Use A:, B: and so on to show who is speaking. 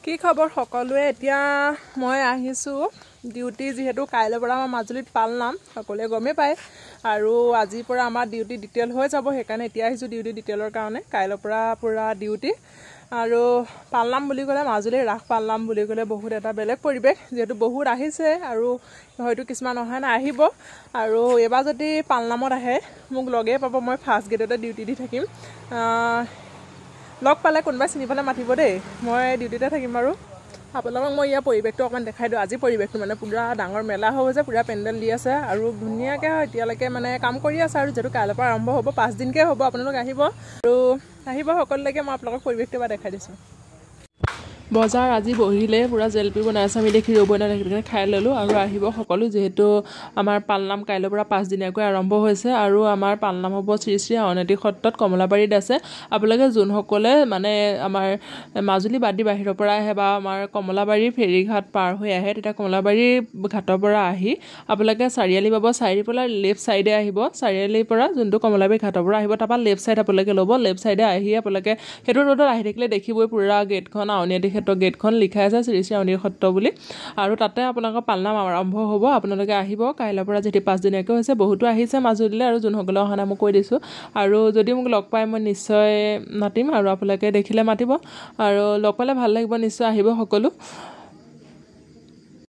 A: কি খবৰ সকলোৱে এতিয়া মই আহিছো ডিউটি যেহেতু কাইলৈ পৰা আমাৰ মাজুলীত পালনাম সকলোৱে গমে পায় আৰু আজিৰ পৰা আমাৰ ডিউটি ডিটেইল হৈ যাব সেইকাৰণে এতিয়া আহিছো ডিউটি ডিটেইলৰ কাৰণে কাইলৈ পৰা পুৰা ডিউটি আৰু পালনাম বুলি ক'লে মাজুলীৰ ৰাস পালনাম বুলি ক'লে বহুত এটা বেলেগ পৰিবেশ যেহেতু বহুত আহিছে আৰু হয়তো কিছুমান অহা নাই আহিব আৰু এবাৰ যদি পালনামত আহে মোক লগে পাব মই ফাৰ্ষ্ট গেটতে ডিউটি দি থাকিম লগ পালে কোনোবাই চিনি পালে মাতিব দেই মই ডিউটিতে থাকিম আৰু আপোনালোকক মই ইয়াৰ পৰিৱেশটো অকণমান দেখাই দিওঁ আজি পৰিৱেশটো মানে পুৰা ডাঙৰ মেলা হৈছে পুৰা পেণ্ডেল দি আছে আৰু ধুনীয়াকৈ এতিয়ালৈকে মানে কাম কৰি আছে আৰু যেহেতু কাইলৈৰ পৰা আৰম্ভ হ'ব 5 দিনকৈ হ'ব আপোনালোক আহিব আৰু আহিব সকলোলৈকে মই আপোনালোকক পৰিৱেশটো এবাৰ দেখাই দিছোঁ বজাৰ আজি বহিলে পুৰা জেলপি বনাইছে আমি দেখি ৰ'ব না খাই ল'লোঁ আৰু আহিব সকলো যেহেতু আমাৰ পালনাম কাইলৈৰ পৰা 5 দিনীয়াকৈ আৰম্ভ হৈছে আৰু আমাৰ পালনাম হ'ব শ্ৰী শ্ৰী আউনীআটী সত্ৰত কমলাবাৰীত আছে আপোনালোকে যোনসকলে মানে আমাৰ মাজুলী বাদী বাহিৰৰ পৰা আহে বা আমাৰ কমলাবাৰী ফেৰীঘাট পাৰ হৈ আহে তেতিয়া কমলাবাৰী ঘাটৰ পৰা আহি আপোনালোকে চাৰিআলি পাব চাৰিআলিৰ পৰা লেফ্ট ছাইডে আহিব চাৰিআলিৰ পৰা যোনটো কমলাবাৰী ঘাটৰ পৰা আহিব তাৰপৰা লেফ্ট ছাইড আপোনালোকে ল'ব লেফ্ট ছাইডে আহি আপোনালোকে সেইটো ৰোডত আহি থাকিলে দেখিবই পুৰা গেটখন আউনীআটী গেটখন লিখা আছে শ্ৰী শ্ৰী আউনীআটী সত্ৰ বুলি আৰু তাতে আপোনালোকৰ পালনাম আৰম্ভ হ'ব আপোনালোকে আহিব কাইলৈৰ পৰা যেতি 5 দিনীয়াকৈ হৈছে বহুতো আহিছে মাজুলীলৈ আৰু যোনসকলে অহা নাই মই কৈ দিছোঁ আৰু যদি মোক লগ পাই মই নিশ্চয় মাতিম আৰু আপোনালোকে দেখিলে মাতিব আৰু লগ পালে ভাল লাগিব নিশ্চয় আহিব সকলো